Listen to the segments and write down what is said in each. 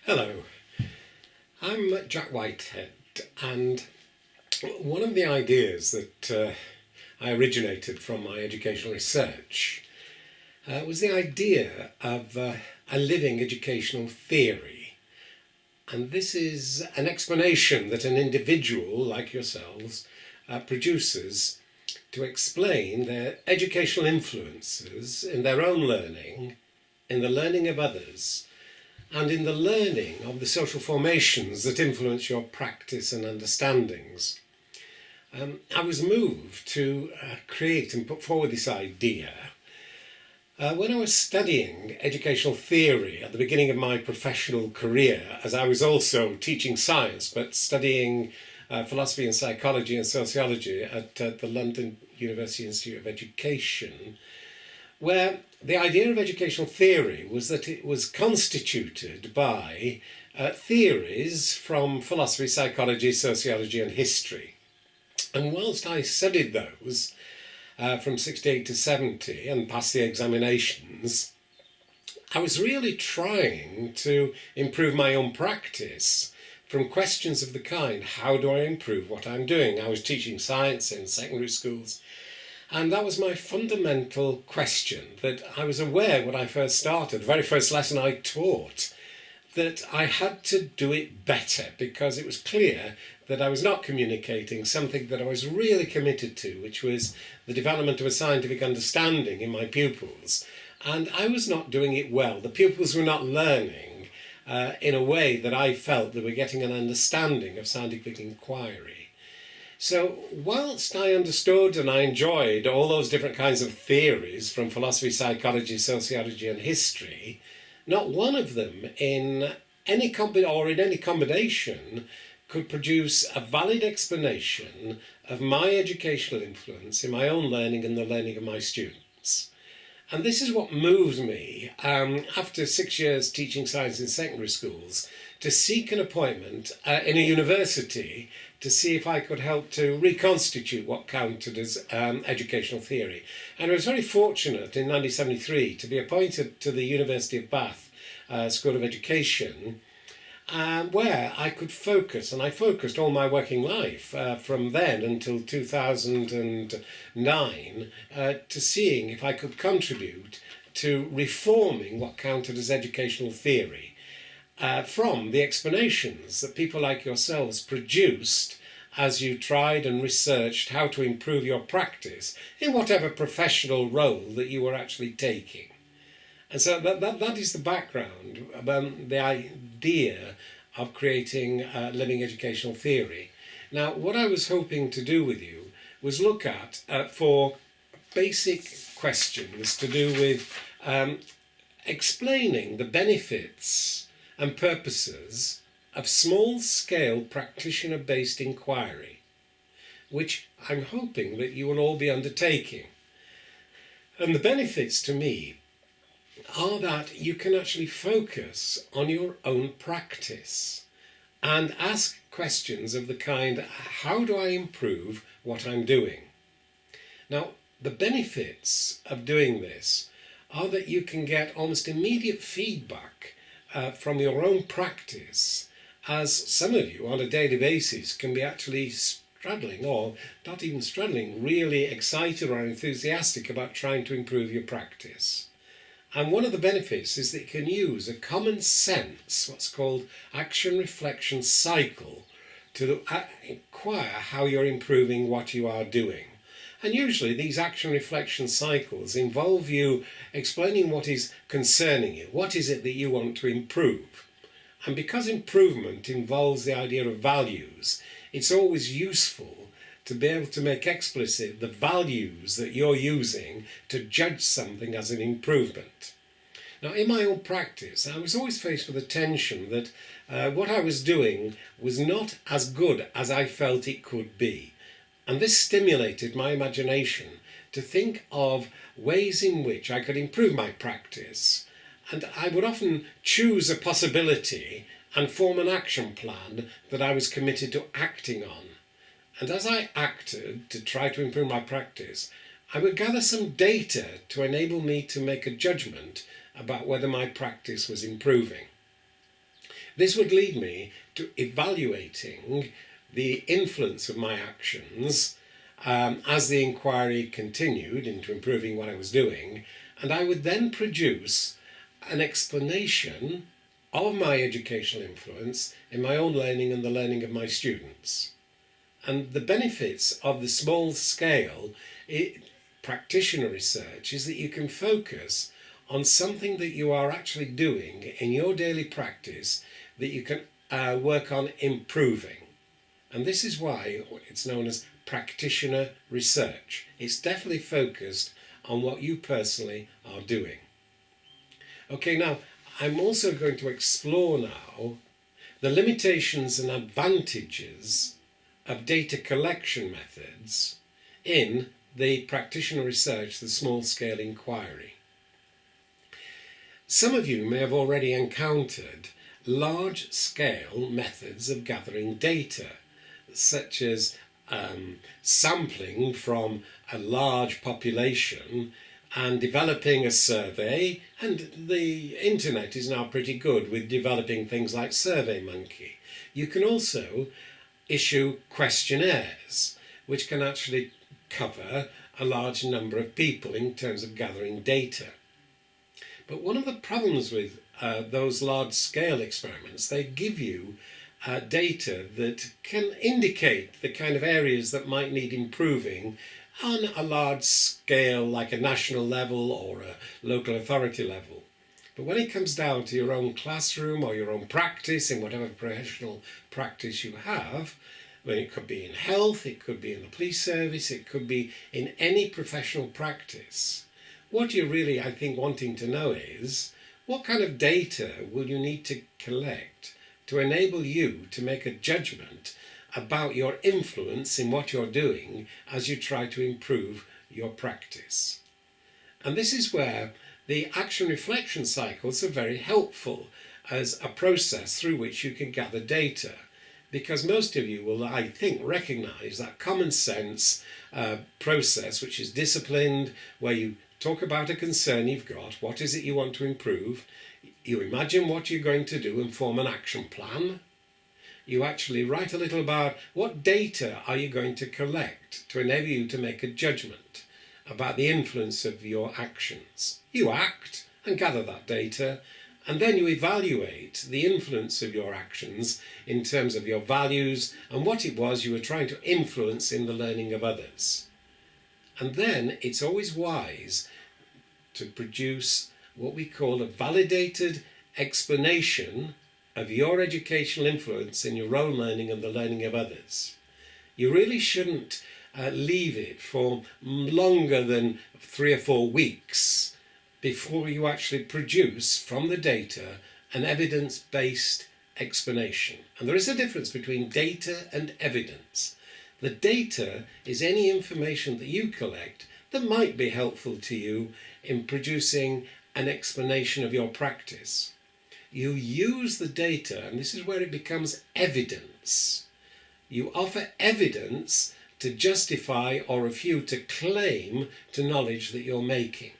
Hello, I'm Jack Whitehead, and one of the ideas that I originated from my educational research was the idea of a living educational theory. And this is an explanation that an individual like yourselves produces to explain their educational influences in their own learning, in the learning of others, and in the learning of the social formations that influence your practice and understandings. I was moved to create and put forward this idea when I was studying educational theory at the beginning of my professional career, as I was also teaching science but studying philosophy and psychology and sociology at the London University Institute of Education, where the idea of educational theory was that it was constituted by theories from philosophy, psychology, sociology, and history. And whilst I studied those from 68 to 70 and passed the examinations, I was really trying to improve my own practice from questions of the kind, how do I improve what I'm doing? I was teaching science in secondary schools, and that was my fundamental question that I was aware when I first started, the very first lesson I taught, that I had to do it better because it was clear that I was not communicating something that I was really committed to, which was the development of a scientific understanding in my pupils. And I was not doing it well. The pupils were not learning in a way that I felt they were getting an understanding of scientific inquiry. So whilst I understood and I enjoyed all those different kinds of theories from philosophy, psychology, sociology and history, not one of them in any combination could produce a valid explanation of my educational influence in my own learning and the learning of my students. And this is what moved me, after 6 years teaching science in secondary schools, to seek an appointment in a university to see if I could help to reconstitute what counted as educational theory. And I was very fortunate in 1973 to be appointed to the University of Bath School of Education, where I could focus, and I focused all my working life from then until 2009 to seeing if I could contribute to reforming what counted as educational theory from the explanations that people like yourselves produced as you tried and researched how to improve your practice in whatever professional role that you were actually taking. And so that is the background, the idea of creating living educational theory. Now, what I was hoping to do with you was look at four basic questions to do with explaining the benefits and purposes of small-scale practitioner-based inquiry, which I'm hoping that you will all be undertaking. And the benefits to me are that you can actually focus on your own practice and ask questions of the kind, how do I improve what I'm doing? Now, the benefits of doing this are that you can get almost immediate feedback from your own practice, as some of you on a daily basis can be actually struggling, or not even struggling, really excited or enthusiastic about trying to improve your practice. And one of the benefits is that you can use a common sense, what's called action reflection cycle, to inquire how you're improving what you are doing. And usually these action reflection cycles involve you explaining what is concerning you. What is it that you want to improve? And because improvement involves the idea of values, it's always useful to be able to make explicit the values that you're using to judge something as an improvement. Now, in my own practice, I was always faced with the tension that what I was doing was not as good as I felt it could be. And this stimulated my imagination to think of ways in which I could improve my practice. And I would often choose a possibility and form an action plan that I was committed to acting on. And as I acted to try to improve my practice, I would gather some data to enable me to make a judgment about whether my practice was improving. This would lead me to evaluating the influence of my actions as the inquiry continued into improving what I was doing, and I would then produce an explanation of my educational influence in my own learning and the learning of my students. And the benefits of the small scale practitioner research is that you can focus on something that you are actually doing in your daily practice that you can work on improving. And this is why it's known as practitioner research. It's definitely focused on what you personally are doing. Okay, now I'm also going to explore now the limitations and advantages of data collection methods in the practitioner research, the small-scale inquiry. Some of you may have already encountered large-scale methods of gathering data, such as sampling from a large population and developing a survey, and the internet is now pretty good with developing things like SurveyMonkey. You can also issue questionnaires which can actually cover a large number of people in terms of gathering data. But one of the problems with those large-scale experiments, they give you data that can indicate the kind of areas that might need improving on a large scale, like a national level or a local authority level. But when it comes down to your own classroom or your own practice in whatever professional practice you have, when it could be in health, it could be in the police service, it could be in any professional practice, what you're really, I think, wanting to know is what kind of data will you need to collect to enable you to make a judgment about your influence in what you're doing as you try to improve your practice. And this is where the action reflection cycles are very helpful as a process through which you can gather data, because most of you will, I think, recognize that common sense process which is disciplined, where you talk about a concern you've got, what is it you want to improve, you imagine what you're going to do and form an action plan. You actually write a little about what data are you going to collect to enable you to make a judgment about the influence of your actions. You act and gather that data, and then you evaluate the influence of your actions in terms of your values and what it was you were trying to influence in the learning of others. And then it's always wise to produce what we call a validated explanation of your educational influence in your own learning and the learning of others. You really shouldn't leave it for longer than 3 or 4 weeks before you actually produce from the data an evidence-based explanation. And there is a difference between data and evidence. The data is any information that you collect that might be helpful to you in producing an explanation of your practice. You use the data, and this is where it becomes evidence. You offer evidence to justify or refute a claim to knowledge that you're making.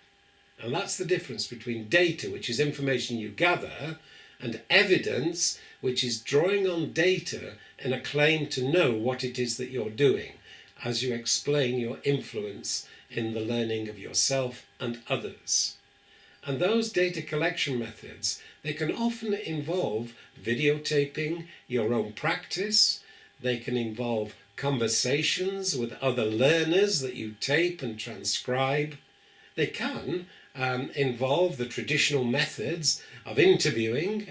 And that's the difference between data, which is information you gather, and evidence, which is drawing on data and a claim to know what it is that you're doing as you explain your influence in the learning of yourself and others. And those data collection methods, they can often involve videotaping your own practice. They can involve conversations with other learners that you tape and transcribe. They can involve the traditional methods of interviewing,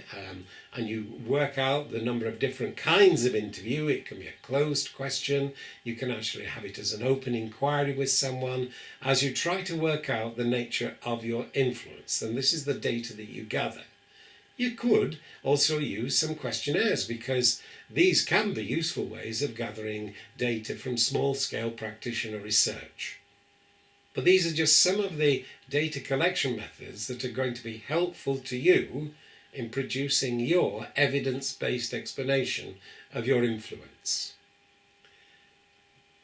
and you work out the number of different kinds of interview. It can be a closed question. You can actually have it as an open inquiry with someone as you try to work out the nature of your influence. And this is the data that you gather. You could also use some questionnaires, because these can be useful ways of gathering data from small-scale practitioner research. But these are just some of the data collection methods that are going to be helpful to you in producing your evidence-based explanation of your influence.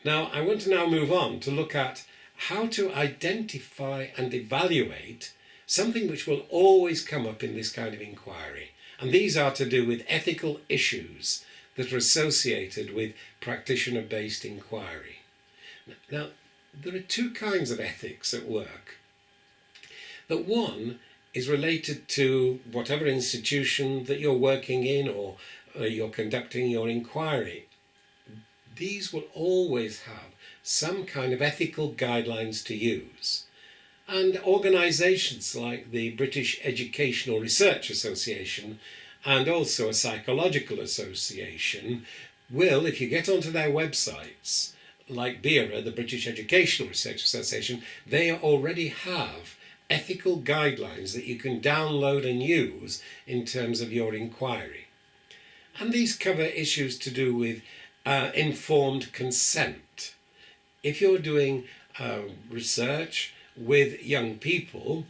Now, I want to now move on to look at how to identify and evaluate something which will always come up in this kind of inquiry, And these are to do with ethical issues that are associated with practitioner-based inquiry. Now, there are two kinds of ethics at work. The one is related to whatever institution that you're working in or you're conducting your inquiry. These will always have some kind of ethical guidelines to use. And organisations like the British Educational Research Association and also a psychological association will, if you get onto their websites, like BERA, the British Educational Research Association, they already have ethical guidelines that you can download and use in terms of your inquiry. And these cover issues to do with informed consent. If you're doing research with young people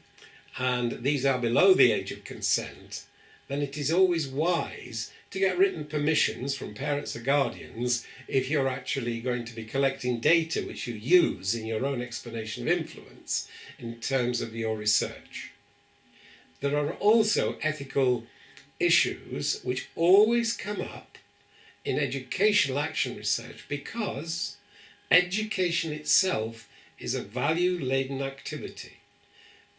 and these are below the age of consent, then it is always wise to get written permissions from parents or guardians if you're actually going to be collecting data which you use in your own explanation of influence in terms of your research. There are also ethical issues which always come up in educational action research because education itself is a value-laden activity.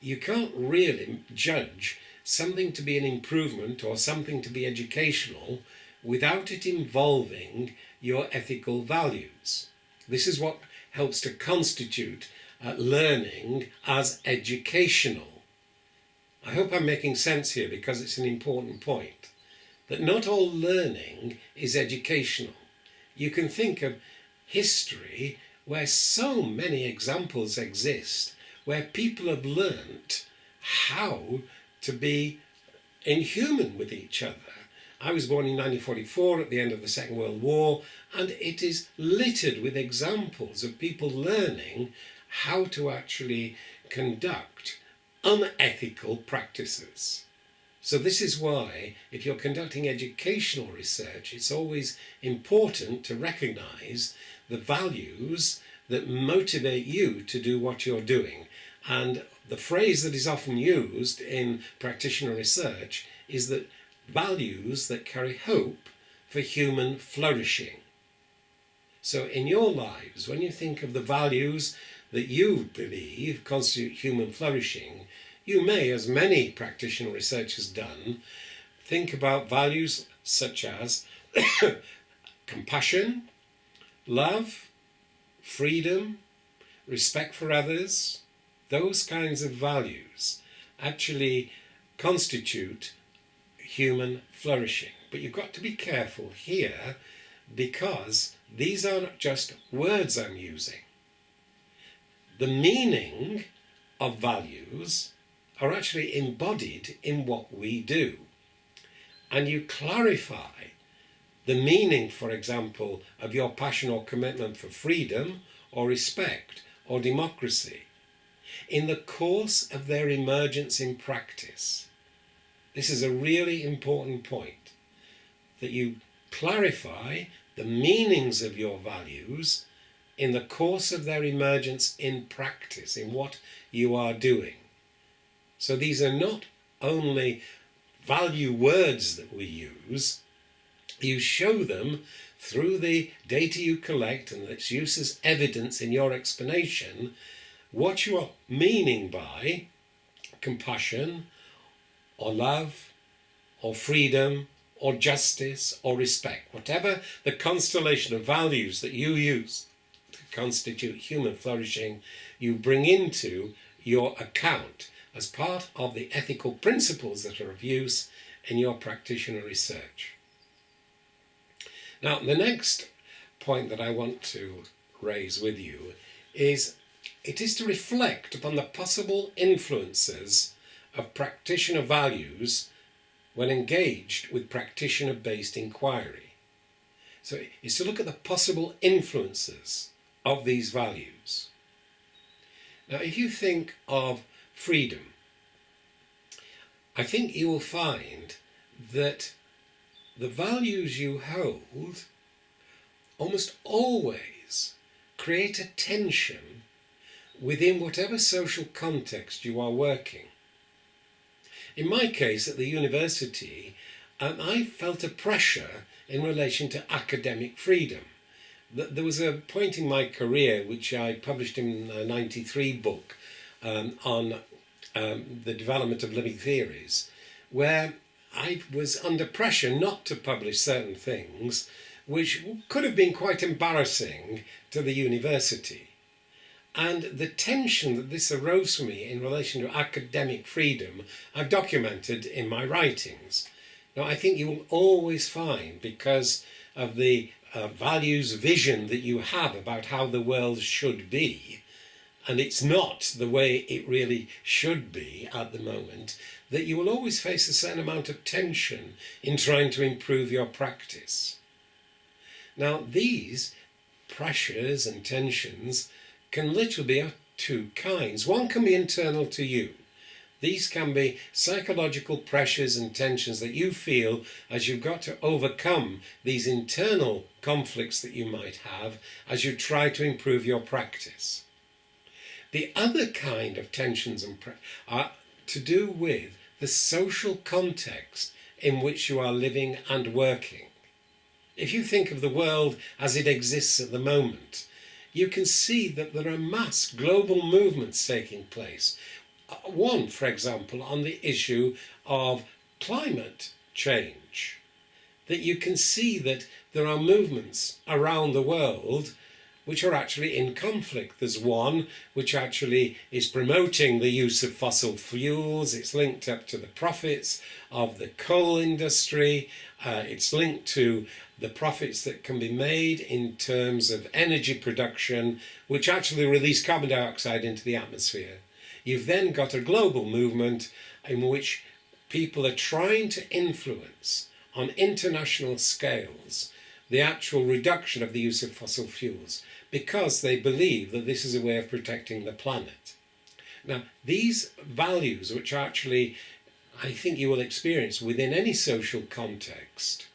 You can't really judge something to be an improvement or something to be educational without it involving your ethical values. This is what helps to constitute learning as educational. I hope I'm making sense here because it's an important point, that not all learning is educational. You can think of history where so many examples exist where people have learnt how to be inhuman with each other. I was born in 1944 at the end of the Second World War, and it is littered with examples of people learning how to actually conduct unethical practices. So this is why, if you're conducting educational research, it's always important to recognise the values that motivate you to do what you're doing. And the phrase that is often used in practitioner research is that values that carry hope for human flourishing. So in your lives, when you think of the values that you believe constitute human flourishing, you may, as many practitioner research has done, think about values such as compassion, love, freedom, respect for others. Those kinds of values actually constitute human flourishing. But you've got to be careful here because these are not just words I'm using. The meaning of values are actually embodied in what we do. And you clarify the meaning, for example, of your passion or commitment for freedom or respect or democracy in the course of their emergence in practice. This is a really important point, that you clarify the meanings of your values in the course of their emergence in practice, in what you are doing. So these are not only value words that we use, you show them through the data you collect and its use as evidence in your explanation what you are meaning by compassion or love or freedom or justice or respect. Whatever the constellation of values that you use to constitute human flourishing, you bring into your account as part of the ethical principles that are of use in your practitioner research. Now, the next point that I want to raise with you is it is to reflect upon the possible influences of practitioner values when engaged with practitioner-based inquiry. So it's to look at the possible influences of these values. Now, if you think of freedom, I think you will find that the values you hold almost always create a tension within whatever social context you are working. In my case, at the university, I felt a pressure in relation to academic freedom. There was a point in my career which I published in a '93 book on the development of living theories, where I was under pressure not to publish certain things which could have been quite embarrassing to the university. And the tension that this arose for me in relation to academic freedom, I've documented in my writings. Now, I think you will always find, because of the values, vision that you have about how the world should be, and it's not the way it really should be at the moment, that you will always face a certain amount of tension in trying to improve your practice. Now, these pressures and tensions can literally be of two kinds. One can be internal to you. These can be psychological pressures and tensions that you feel as you've got to overcome these internal conflicts that you might have as you try to improve your practice. The other kind of tensions are to do with the social context in which you are living and working. If you think of the world as it exists at the moment, you can see that there are mass global movements taking place. One, for example, on the issue of climate change. That you can see that there are movements around the world which are actually in conflict. There's one which actually is promoting the use of fossil fuels. It's linked up to the profits of the coal industry. It's linked to the profits that can be made in terms of energy production, which actually release carbon dioxide into the atmosphere. You've then got a global movement in which people are trying to influence on international scales the actual reduction of the use of fossil fuels, because they believe that this is a way of protecting the planet. Now, these values, which actually I think you will experience within any social context,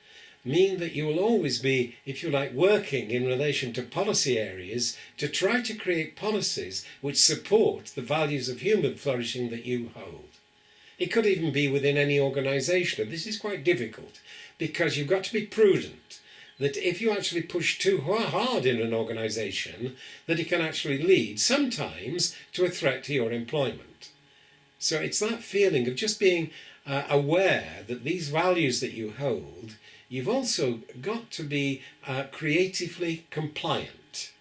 mean that you will always be, if you like, working in relation to policy areas to try to create policies which support the values of human flourishing that you hold. It could even be within any organisation, and this is quite difficult because you've got to be prudent that if you actually push too hard in an organisation, that it can actually lead sometimes to a threat to your employment. So it's that feeling of just being aware that these values that you hold, you've also got to be creatively compliant,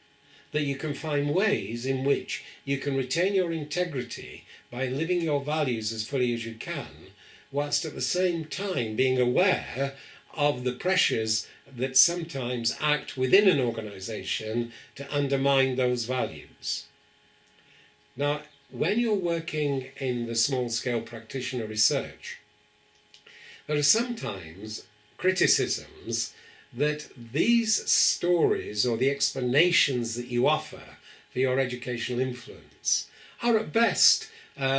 that you can find ways in which you can retain your integrity by living your values as fully as you can, whilst at the same time being aware of the pressures that sometimes act within an organisation to undermine those values. Now, when you're working in the small-scale practitioner research, there are sometimes criticisms that these stories or the explanations that you offer for your educational influence are at best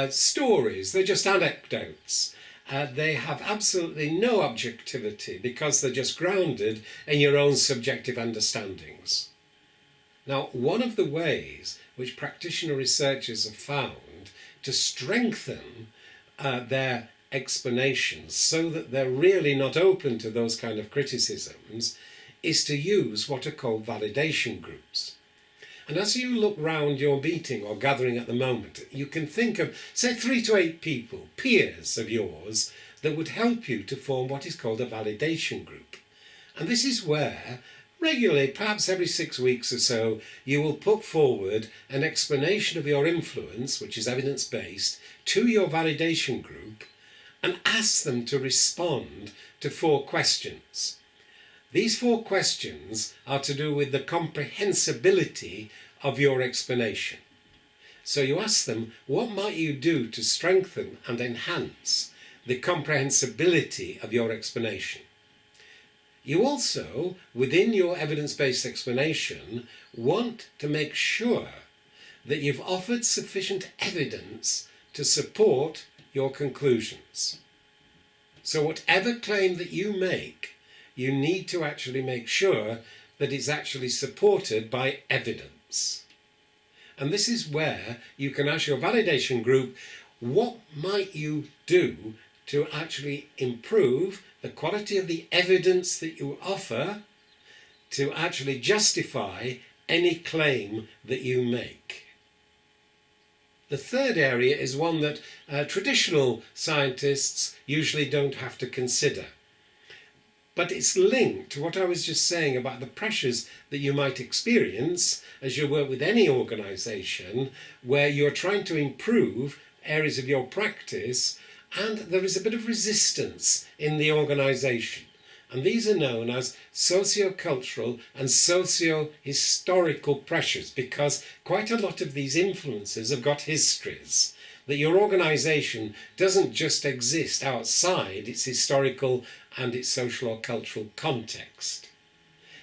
stories, they're just anecdotes. They have absolutely no objectivity because they're just grounded in your own subjective understandings. Now, one of the ways which practitioner researchers have found to strengthen their explanations so that they're really not open to those kind of criticisms is to use what are called validation groups. And as you look round your meeting or gathering at the moment, you can think of, say, 3 to 8 people, peers of yours, that would help you to form what is called a validation group. And this is where, regularly, perhaps every 6 weeks or so, you will put forward an explanation of your influence, which is evidence-based, to your validation group and ask them to respond to 4 questions. These 4 questions are to do with the comprehensibility of your explanation. So you ask them, what might you do to strengthen and enhance the comprehensibility of your explanation? You also, within your evidence-based explanation, want to make sure that you've offered sufficient evidence to support your conclusions. So whatever claim that you make, you need to actually make sure that it's actually supported by evidence. And this is where you can ask your validation group, what might you do to actually improve the quality of the evidence that you offer to actually justify any claim that you make. The third area is one that traditional scientists usually don't have to consider. But it's linked to what I was just saying about the pressures that you might experience as you work with any organisation where you're trying to improve areas of your practice and there is a bit of resistance in the organisation. And these are known as socio-cultural and socio-historical pressures, because quite a lot of these influences have got histories. That your organisation doesn't just exist outside its historical and its social or cultural context.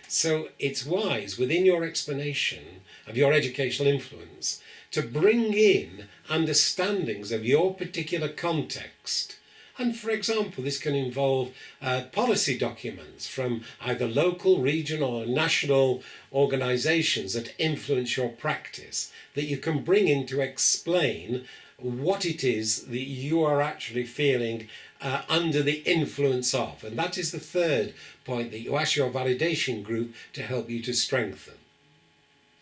So it's wise within your explanation of your educational influence to bring in understandings of your particular context. And for example, this can involve policy documents from either local, regional or national organisations that influence your practice, that you can bring in to explain what it is that you are actually feeling under the influence of. And that is the third point that you ask your validation group to help you to strengthen.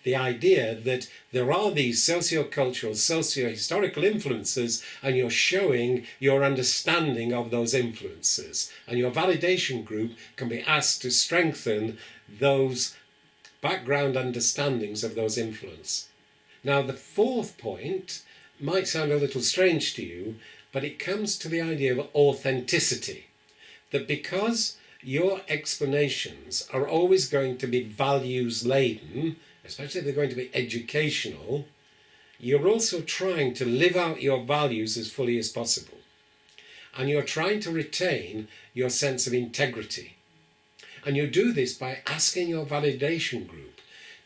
The idea that there are these socio-cultural, socio-historical influences and you're showing your understanding of those influences. And your validation group can be asked to strengthen those background understandings of those influences. Now, the fourth point might sound a little strange to you, but it comes to the idea of authenticity. That because your explanations are always going to be values laden, especially if they're going to be educational, you're also trying to live out your values as fully as possible. And you're trying to retain your sense of integrity. And you do this by asking your validation group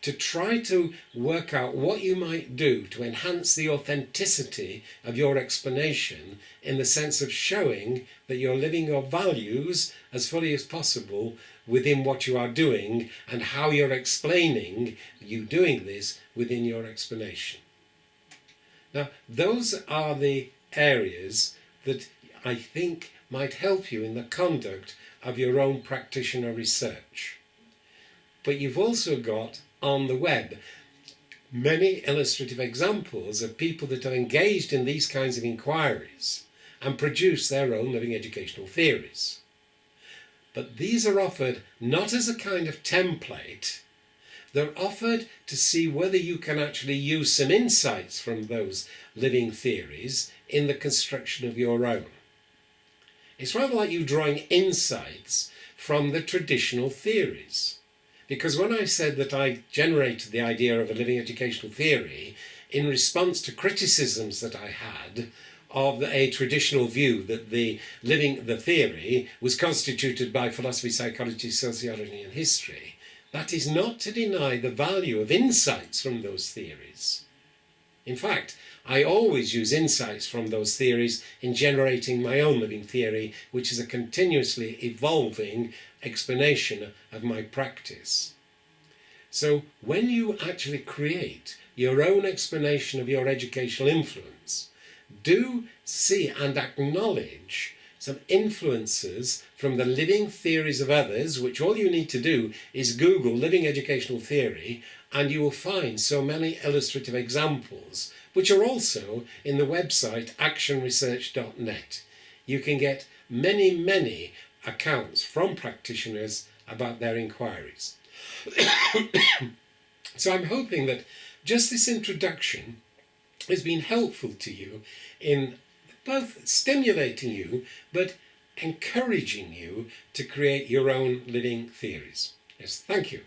to try to work out what you might do to enhance the authenticity of your explanation, in the sense of showing that you're living your values as fully as possible within what you are doing and how you're explaining you doing this within your explanation. Now, those are the areas that I think might help you in the conduct of your own practitioner research. But you've also got on the web many illustrative examples of people that are engaged in these kinds of inquiries and produce their own living educational theories. But these are offered not as a kind of template, they're offered to see whether you can actually use some insights from those living theories in the construction of your own. It's rather like you drawing insights from the traditional theories. Because when I said that I generated the idea of a living educational theory in response to criticisms that I had of a traditional view that the theory was constituted by philosophy, psychology, sociology and history, that is not to deny the value of insights from those theories. In fact, I always use insights from those theories in generating my own living theory, which is a continuously evolving explanation of my practice. So when you actually create your own explanation of your educational influence, do see and acknowledge some influences from the living theories of others, which all you need to do is Google living educational theory, and you will find so many illustrative examples, which are also in the website actionresearch.net. You can get many, many accounts from practitioners about their inquiries. So I'm hoping that just this introduction has been helpful to you in both stimulating you but encouraging you to create your own living theories. Yes, thank you.